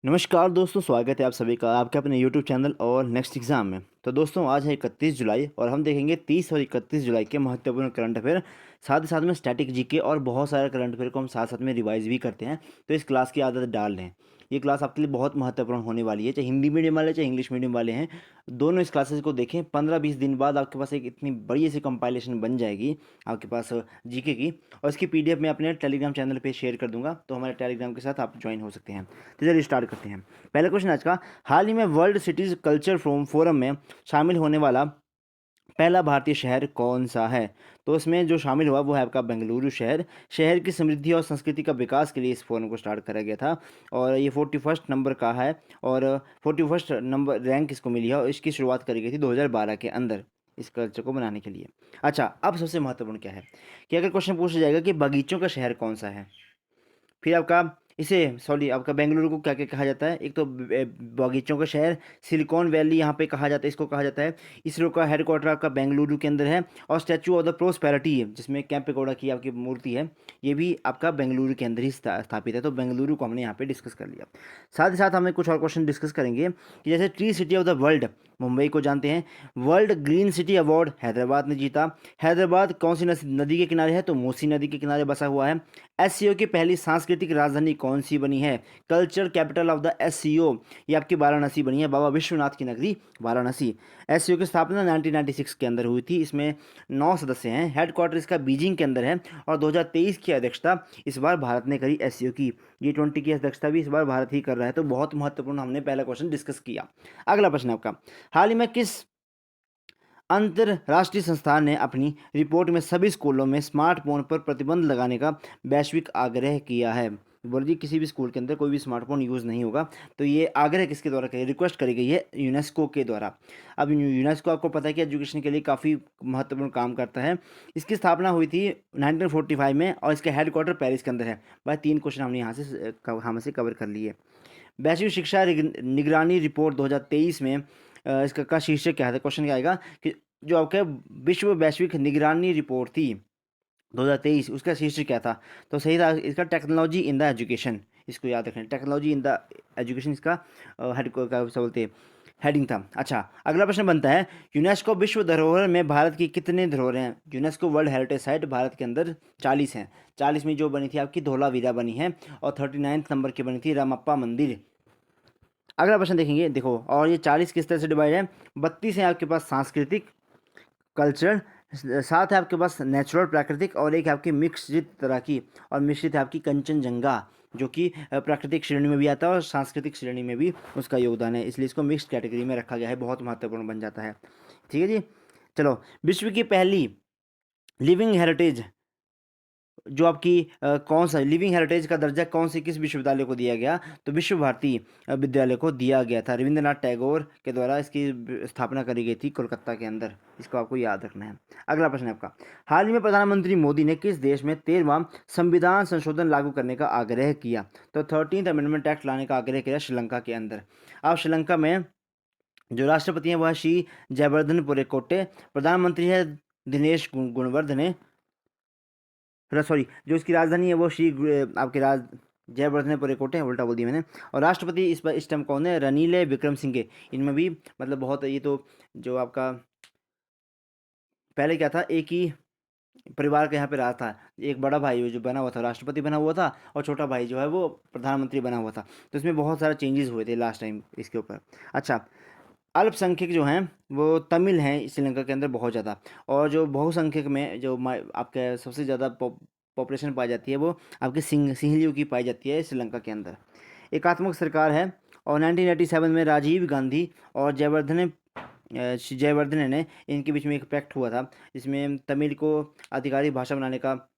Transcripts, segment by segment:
नमस्कार दोस्तों, स्वागत है आप सभी का आपके अपने यूट्यूब चैनल और नेक्स्ट एग्ज़ाम में। तो दोस्तों आज है 31 जुलाई और हम देखेंगे 30 और 31 जुलाई के महत्वपूर्ण करंट अफेयर। साथ ही साथ में स्टैटिक जीके और बहुत सारे करंट अफेयर को हम साथ साथ में रिवाइज भी करते हैं। तो इस क्लास की आदत डाल लें। ये क्लास आपके लिए बहुत महत्वपूर्ण होने वाली है, चाहे हिंदी मीडियम वाले चाहे इंग्लिश मीडियम वाले हैं। दोनों इस क्लासेस को देखें। 15-20 दिन बाद आपके पास एक इतनी बड़ी ऐसी कंपाइलेशन बन जाएगी आपके पास जीके की, और इसकी पीडीएफ मैं अपने टेलीग्राम चैनल पे शेयर कर दूंगा, तो हमारे टेलीग्राम के साथ आप ज्वाइन हो सकते हैं। तो चलिए स्टार्ट करते हैं। पहला क्वेश्चन आज का, हाल ही में वर्ल्ड सिटीज कल्चर फोरम में शामिल होने वाला पहला भारतीय शहर कौन सा है? तो इसमें जो शामिल हुआ वो है आपका बेंगलुरु शहर। शहर की समृद्धि और संस्कृति का विकास के लिए इस फोरम को स्टार्ट करा गया था, और ये 41 नंबर का है, और 41 नंबर रैंक इसको मिली है, और इसकी शुरुआत करी गई थी 2012 के अंदर इस कल्चर को बनाने के लिए। अच्छा, अब सबसे महत्वपूर्ण क्या है कि अगर क्वेश्चन पूछा जाएगा कि बगीचों का शहर कौन सा है, फिर आपका इसे सॉरी आपका बेंगलुरु को क्या क्या कहा जाता है? एक तो बागीचों का शहर, सिलिकॉन वैली यहाँ पे कहा जाता है, इसको कहा जाता है। इसरो का हेडक्वार्टर आपका बेंगलुरु के अंदर है, और स्टैचू ऑफ द प्रोस्पेरिटी है जिसमें कैंपेगौड़ा की आपकी मूर्ति है, ये भी आपका बेंगलुरु के अंदर ही स्थापित है। तो बेंगलुरु को हमने यहाँ पे डिस्कस कर लिया। साथ ही साथ हमें कुछ और क्वेश्चन डिस्कस करेंगे कि जैसे tree city of the world Mumbai को जानते हैं। World green city award Hyderabad ने जीता। हैदराबाद कौन सी नदी के किनारे है? तो मूसी नदी के किनारे बसा हुआ है। एससीओ की पहली सांस्कृतिक राजधानी कौन सी बनी है? Culture capital of the SCO, ये आपकी वाराणसी बनी है, बाबा विश्वनाथ की नगरी वाराणसी। एससीओ की स्थापना 1996 के अंदर हुई थी। इसमें 9 सदस्य हैं। हेडक्वार्टर इसका बीजिंग के अंदर है, और 2023 की अध्यक्षता इस बार भारत ने करी एससीओ की। G20 की अध्यक्षता भी इस बार भारत ही कर रहा है। तो बहुत महत्वपूर्ण हमने पहला क्वेश्चन डिस्कस किया। अगला प्रश्न आपका, हाल ही में किस अंतरराष्ट्रीय संस्थान ने अपनी रिपोर्ट में सभी स्कूलों में स्मार्टफोन पर प्रतिबंध लगाने का वैश्विक आग्रह किया है? बोल जी किसी भी स्कूल के अंदर कोई भी स्मार्टफोन यूज़ नहीं होगा। तो ये आग्रह किसके द्वारा करी, रिक्वेस्ट करी गई है यूनेस्को के द्वारा। अब यूनेस्को आपको पता है कि एजुकेशन के लिए काफ़ी महत्वपूर्ण काम करता है। इसकी स्थापना हुई थी 1945 में, और इसका हेडक्वार्टर पेरिस के अंदर है। भाई 3 क्वेश्चन हमने यहाँ से कवर कर लिए। वैश्विक शिक्षा निगरानी रिपोर्ट 2023 में इसका का शीर्षक क्या था? क्वेश्चन क्या आएगा कि जो आपका विश्व वैश्विक निगरानी रिपोर्ट थी 2023, उसका शीर्षक क्या था? तो सही था इसका टेक्नोलॉजी इन द एजुकेशन। इसको याद रखें, टेक्नोलॉजी इन द एजुकेशन इसका हेड का बोलते हेडिंग था। अच्छा, अगला प्रश्न बनता है, यूनेस्को विश्व धरोहर में भारत की कितने धरोहर हैं? UNESCO world heritage site Bharat के अंदर 40 हैं। 40 में जो बनी थी आपकी धौलावीरा बनी है, और 39 नंबर की बनी थी रामप्पा मंदिर। अगला प्रश्न देखेंगे, देखो, और ये 40 किस तरह से डिवाइड है? 32 है आपके पास सांस्कृतिक कल्चरल, 7 है आपके पास नेचुरल प्राकृतिक, और एक है आपकी मिश्रित तरह की, और मिश्रित है आपकी कंचनजंगा, जो कि प्राकृतिक श्रेणी में भी आता है और सांस्कृतिक श्रेणी में भी उसका योगदान है, इसलिए इसको मिक्स्ड कैटेगरी में रखा गया है। बहुत महत्वपूर्ण बन जाता है। ठीक है जी। चलो, विश्व की पहली लिविंग हेरिटेज जो आपकी कौन सा लिविंग हेरिटेज का दर्जा कौन सी किस विश्वविद्यालय को दिया गया? तो विश्व भारती विद्यालय को दिया गया था। रविंद्रनाथ टैगोर के द्वारा इसकी स्थापना करी गई थी कोलकाता के अंदर। इसको आपको याद रखना है। अगला प्रश्न है आपका, हाल ही में प्रधानमंत्री मोदी ने किस देश में 13वां संविधान संशोधन लागू करने का आग्रह किया? तो 13th अमेंडमेंट एक्ट लाने का आग्रह किया श्रीलंका के अंदर। अब श्रीलंका में जो राष्ट्रपति हैं वह श्री जयवर्धन पुरेकोटे, प्रधानमंत्री है दिनेश गुणवर्धने, सॉरी जो इसकी राजधानी है वो आपके जयवर्धन पुरेकोटे है, उल्टा बोल दिया मैंने। और राष्ट्रपति इस टाइम कौन है? रनील विक्रम सिंघे। इनमें भी मतलब बहुत ये तो जो आपका पहले क्या था, एक ही परिवार का यहाँ पे राज था। एक बड़ा भाई जो बना हुआ था राष्ट्रपति बना हुआ था, और छोटा भाई जो है वो प्रधानमंत्री बना हुआ था। तो इसमें बहुत सारे चेंजेस हुए थे लास्ट टाइम इसके ऊपर। अच्छा, अल्पसंख्यक जो हैं वो तमिल हैं श्रीलंका के अंदर बहुत ज़्यादा, और जो बहुसंख्यक में जो आपके सबसे ज़्यादा पॉपुलेशन पाई जाती है वो आपके सिंहलियों की पाई जाती है श्रीलंका के अंदर। एकात्मक सरकार है, और 1987 में राजीव गांधी और जयवर्धने ने इनके बीच में एक पैक्ट हुआ था, जिसमें तमिल को आधिकारिक भाषा बनाने का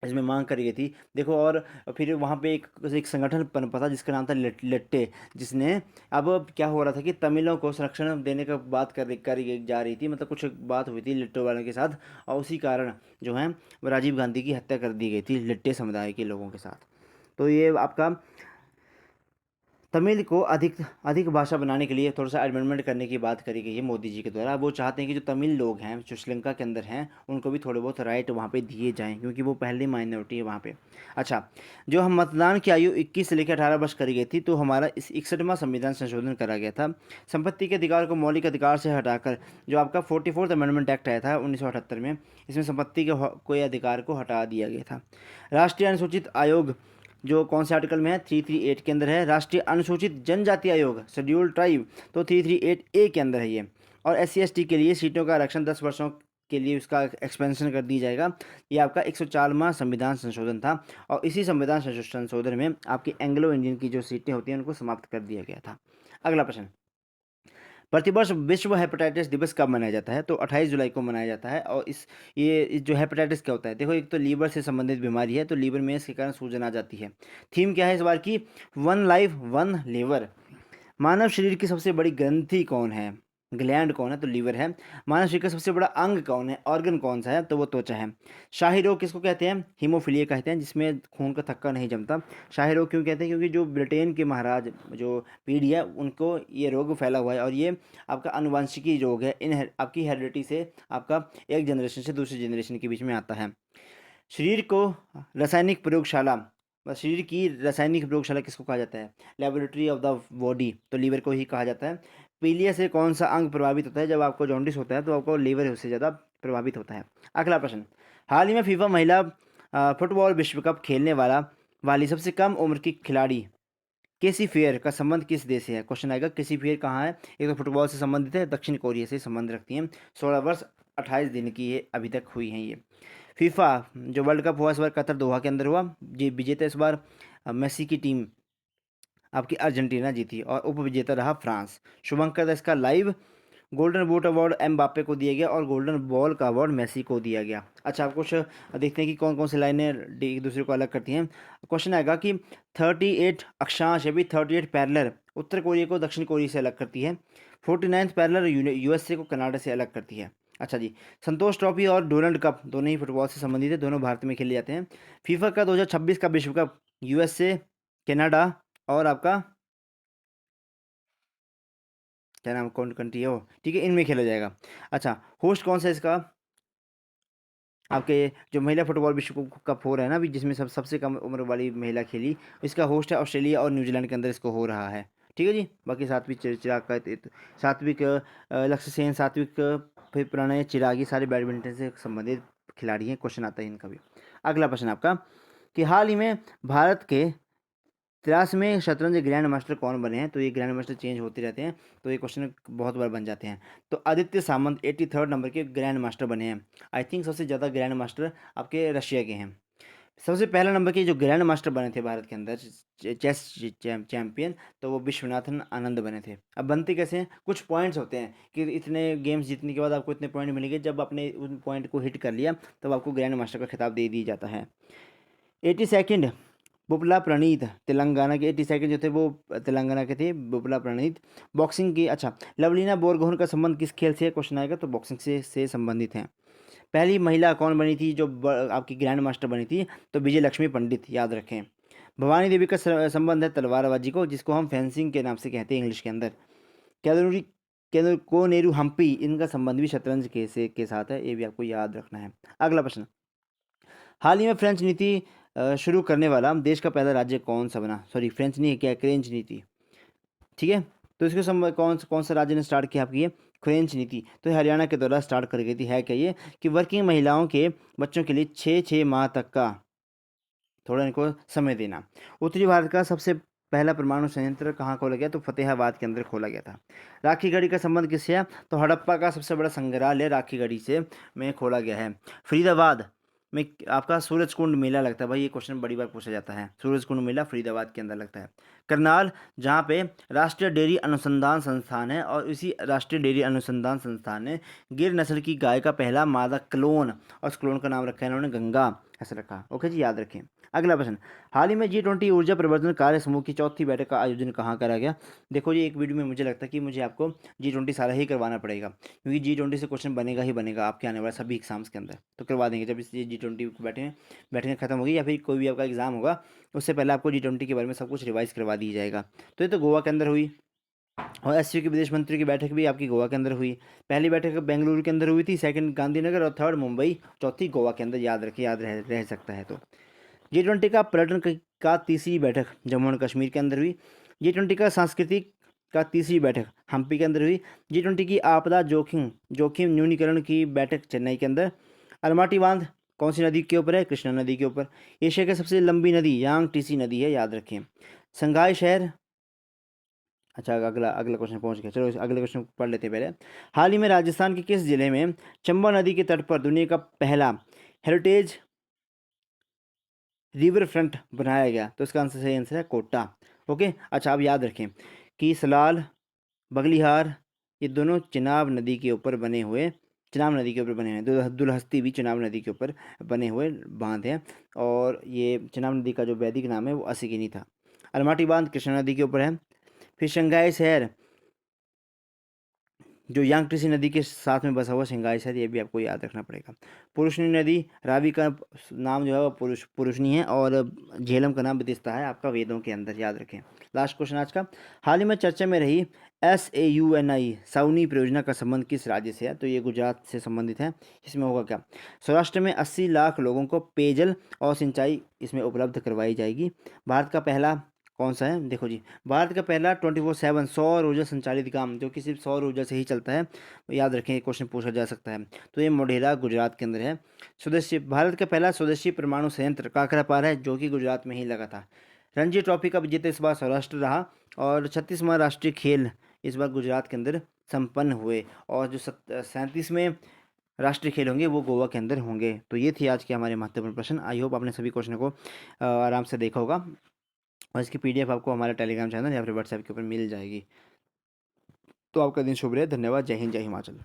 इसमें मांग करी गई थी। देखो, और फिर वहाँ पे एक संगठन पनपा था जिसका नाम था लेट्टे, जिसने अब क्या हो रहा था कि तमिलों को संरक्षण देने का बात करी जा रही थी, मतलब कुछ बात हुई थी लिट्टे वालों के साथ, और उसी कारण जो है वो राजीव गांधी की हत्या कर दी गई थी लिट्टे समुदाय के लोगों के साथ। तो ये आपका तमिल को अधिक अधिक भाषा बनाने के लिए थोड़ा सा अमेंडमेंट करने की बात करी गई है मोदी जी के द्वारा। वो चाहते हैं कि जो तमिल लोग हैं जो श्रीलंका के अंदर हैं उनको भी थोड़े बहुत राइट वहाँ पे दिए जाएं, क्योंकि वो पहली माइनॉरिटी है वहाँ पे। अच्छा, जो हम मतदान की आयु 21 से लेकर 18 वर्ष करी गई थी, तो हमारा इस 61वां संविधान संशोधन करा गया था। संपत्ति के अधिकार को मौलिक अधिकार से हटाकर जो आपका 44th अमेंडमेंट एक्ट आया था 1978 में, इसमें संपत्ति के कोई अधिकार को हटा दिया गया था। राष्ट्रीय अनुसूचित आयोग जो कौन से आर्टिकल में है, 338 के अंदर है। राष्ट्रीय अनुसूचित जनजाति आयोग शेड्यूल ट्राइब तो 338A के अंदर है ये। और SC/ST के लिए सीटों का आरक्षण 10 वर्षों के लिए उसका एक्सपेंशन कर दी जाएगा। ये आपका 104वां संविधान संशोधन था, और इसी संविधान संशोधन में आपकी एंग्लो इंडियन की जो सीटें होती हैं उनको समाप्त कर दिया गया था। अगला प्रश्न, प्रतिवर्ष विश्व हेपेटाइटिस दिवस कब मनाया जाता है? तो 28 जुलाई को मनाया जाता है। और इस जो हेपेटाइटिस क्या होता है, देखो एक तो लीवर से संबंधित बीमारी है, तो लीवर में इसके कारण सूजन आ जाती है। थीम क्या है इस बार की? One life one liver. मानव शरीर की सबसे बड़ी ग्रंथि कौन है? ग्लैंड कौन है? तो लीवर है। मानव शरीर का सबसे बड़ा अंग कौन है? ऑर्गन कौन सा है? तो वो त्वचा है। शाही रोग किसको कहते हैं? हीमोफीलिया कहते हैं, जिसमें खून का थक्का नहीं जमता। शाही रोग क्यों कहते हैं? क्योंकि जो ब्रिटेन के महाराज जो पीढ़ी है उनको ये रोग फैला हुआ है, और ये आपका अनुवांशिकी रोग है। इन आपकी हेरिडिटी से आपका एक जनरेशन से दूसरी जनरेशन के बीच में आता है। शरीर को रासायनिक प्रयोगशाला, शरीर की रासायनिक प्रयोगशाला किसको कहा जाता है? लेबोरेटरी ऑफ द बॉडी, तो लीवर को ही कहा जाता है। पीलिया से कौन सा अंग प्रभावित होता है? जब आपको जॉन्डिस होता है तो आपको लीवर उससे ज़्यादा प्रभावित होता है। अगला प्रश्न, हाल ही में फीफा महिला फुटबॉल विश्व कप खेलने वाली सबसे कम उम्र की खिलाड़ी केसी फेयर का संबंध किस देश से है? क्वेश्चन आएगा केसी फेयर कहाँ है। एक तो फुटबॉल से संबंधित है, दक्षिण कोरिया से संबंध रखती हैं। 16 वर्ष 28 दिन की ये अभी तक हुई हैं ये। फीफा जो वर्ल्ड कप हुआ इस बार कतर दोहा के अंदर हुआ, जी विजेता इस बार मेसी की टीम आपकी अर्जेंटीना जीती, और उपविजेता रहा फ्रांस। शुभंकर इसका live golden boot award Mbappe को दिया गया, और गोल्डन बॉल का अवार्ड मेसी को दिया गया। अच्छा, आप कुछ देखते हैं कि कौन कौन सी लाइनें एक दूसरे को अलग करती हैं। क्वेश्चन आएगा कि 38 अक्षांश अभी 38 पैरेलल उत्तर कोरिया को दक्षिण कोरिया से अलग करती है। 49th पैरेलल USA को कनाडा से अलग करती है। अच्छा जी, संतोष ट्रॉफी और डोनाल्ड कप दोनों ही फुटबॉल से संबंधित है, दोनों भारत में खेले जाते हैं। फीफा का 2026 का विश्व कप USA, कनाडा और आपका क्या नाम कौन कंट्री है वो, ठीक है, इनमें खेला जाएगा। अच्छा, होस्ट कौन सा इसका? आपके जो महिला फुटबॉल विश्व कप हो रहा है ना अभी, जिसमें सबसे कम उम्र वाली महिला खेली, इसका होस्ट है ऑस्ट्रेलिया और न्यूजीलैंड के अंदर इसको हो रहा है। ठीक है जी। बाकी सात्विक चिराग का सात्विक लक्ष्य सेन, सात्विक फिर प्रणय चिरागी, सारे बैडमिंटन से संबंधित खिलाड़ी हैं। क्वेश्चन आता है इनका भी। अगला प्रश्न आपका कि हाल ही में भारत के 83वें शतरंज ग्रैंड मास्टर कौन बने हैं? तो ये ग्रैंड मास्टर चेंज होते रहते हैं, तो ये क्वेश्चन बहुत बार बन जाते हैं। तो आदित्य सामंत 83rd नंबर के ग्रैंड मास्टर बने हैं। आई थिंक सबसे ज़्यादा ग्रैंड मास्टर आपके रशिया के हैं। सबसे पहला नंबर के जो ग्रैंड मास्टर बने थे भारत के अंदर चेस चैंपियन, तो वो विश्वनाथन आनंद बने थे। अब बनते कैसे हैं? कुछ पॉइंट्स होते हैं कि इतने गेम्स जीतने के बाद आपको इतने पॉइंट मिलेंगे, जब आपने उन पॉइंट को हिट कर लिया तब आपको ग्रैंड मास्टर का खिताब दे दिया जाता है। 82nd बुपला प्रणीत, तेलंगाना के 82nd जो थे वो तेलंगाना के थे, बुपला प्रणीत। बॉक्सिंग की, अच्छा, लवलीना बोरगोहन का संबंध किस खेल से है? क्वेश्चन आएगा, तो बॉक्सिंग से संबंधित हैं। पहली महिला कौन बनी थी जो आपकी ग्रैंड मास्टर बनी थी? तो विजय लक्ष्मी पंडित, याद रखें। भवानी देवी का संबंध है तलवारबाजी को, जिसको हम फेंसिंग के नाम से कहते हैं इंग्लिश के अंदर। कैलोरी कोनेरू हम्पी, इनका संबंध भी शतरंज के साथ है, ये भी आपको याद रखना है। अगला प्रश्न, हाल ही में फ्रेंच नीति शुरू करने वाला देश का पहला राज्य कौन सा बना? सॉरी, फ्रेंच नहीं, क्या क्रेंच नीति, ठीक है। तो इसको कौन सा राज्य ने स्टार्ट किया आपकी? ये फ्रेंच नीति, तो हरियाणा के द्वारा स्टार्ट कर गई थी। है क्या ये कि वर्किंग महिलाओं के बच्चों के लिए 6 माह तक का थोड़ा इनको समय देना। उत्तरी भारत का सबसे पहला परमाणु संयंत्र कहाँ खोला गया? तो फतेहाबाद के अंदर खोला गया था। राखी गढ़ी का संबंध किससे है? तो हड़प्पा का सबसे बड़ा संग्रहालय राखी गढ़ी से में खोला गया है। फरीदाबाद में आपका सूरज कुंड मेला लगता है। भाई ये क्वेश्चन बड़ी बार पूछा जाता है, सूरज कुंड मेला फरीदाबाद के अंदर लगता है। करनाल, जहाँ पे राष्ट्रीय डेयरी अनुसंधान संस्थान है, और इसी राष्ट्रीय डेयरी अनुसंधान संस्थान ने गिर नस्ल की गाय का पहला मादा क्लोन, और उस क्लोन का नाम रखा है इन्होंने गंगा, ऐसा रखा। ओके जी, याद रखें। अगला प्रश्न, हाल ही में G20 ऊर्जा परिवर्तन कार्य समूह की चौथी बैठक का आयोजन कहाँ करा गया? देखो जी, एक वीडियो में मुझे लगता है कि मुझे आपको G20 सारा ही करवाना पड़ेगा, क्योंकि G20 से क्वेश्चन बनेगा ही बनेगा आपके आने वाले सभी एग्जाम्स के अंदर। तो करवा देंगे जब इस G20 बैठेंगे खत्म होगी, या फिर कोई भी आपका एग्जाम होगा उससे पहले आपको G20 के बारे में सब कुछ रिवाइज करवा दी जाएगा। तो ये तो गोवा के अंदर हुई, और एससीओ की विदेश मंत्री की बैठक भी आपकी गोवा के अंदर हुई। पहली बैठक बेंगलुरु के अंदर हुई थी, सेकंड गांधीनगर, और थर्ड मुंबई, चौथी गोवा के अंदर। याद रखिए, याद रह सकता है। तो G20 का पर्यटन का तीसरी बैठक जम्मू एंड कश्मीर के अंदर हुई। G20 का सांस्कृतिक का तीसरी बैठक हम्पी के अंदर हुई। G20 की आपदा जोखिम जोखिम न्यूनीकरण की बैठक चेन्नई के अंदर। अलमाटी बांध कौन सी नदी के ऊपर है? कृष्णा नदी के ऊपर। एशिया की सबसे लंबी नदी यांग टीसी नदी है, याद रखें। संघाई शहर, अच्छा अगला अगला क्वेश्चन पहुंच गया, चलो अगले क्वेश्चन पढ़ लेते हैं पहले। हाल ही में राजस्थान के किस जिले में चंबा नदी के तट पर दुनिया का पहला हेरिटेज रिवर फ्रंट बनाया गया? तो इसका आंसर, सही आंसर है कोटा। ओके, अच्छा आप याद रखें कि सलाल, बगलिहार, ये दोनों चिनाब नदी के ऊपर बने हुए, चिनाब नदी के ऊपर बने हैं। दुलहस्ती भी चिनाब नदी के ऊपर बने हुए बांध हैं, और ये चिनाब नदी का जो वैदिक नाम है वो असिगिनी था। अलमाटी बांध कृष्णा नदी के ऊपर है। फिर शंघाई शहर जो यांगटीसी नदी के साथ में बसा हुआ शंघाई शहर, ये भी आपको याद रखना पड़ेगा। पुरुषनी नदी, रावी का नाम जो है वो पुरुषनी है, और झेलम का नाम बदिस्ता है आपका वेदों के अंदर, याद रखें। लास्ट क्वेश्चन आज का, हाल ही में चर्चा में रही SAUNI साउनी परियोजना का संबंध किस राज्य से है? तो ये गुजरात से संबंधित है। इसमें होगा क्या? सौराष्ट्र में 80 लाख लोगों को पेयजल और सिंचाई इसमें उपलब्ध करवाई जाएगी। भारत का पहला कौन सा है? देखो जी, भारत का पहला 24/7 सौर ऊर्जा संचालित काम जो कि सिर्फ सौर ऊर्जा से ही चलता है, याद रखें, क्वेश्चन पूछा जा सकता है। तो ये मोढेरा गुजरात के अंदर है। स्वदेशी, भारत का पहला स्वदेशी परमाणु संयंत्र काकरापार है, जो कि गुजरात में ही लगा था। रणजी ट्रॉफी का विजेता इस बार सौराष्ट्र रहा, और 36वां राष्ट्रीय खेल इस बार गुजरात के अंदर संपन्न हुए, और जो 37वें राष्ट्रीय खेल होंगे वो गोवा के अंदर होंगे। तो ये थी आज के हमारे महत्वपूर्ण प्रश्न। आई होप आपने सभी क्वेश्चन को आराम से देखा होगा, और इसकी PDF आपको हमारे टेलीग्राम चैनल या फिर व्हाट्सएप के ऊपर मिल जाएगी। तो आपका दिन शुभ रहे। धन्यवाद। जय हिंद, जय हिमाचल।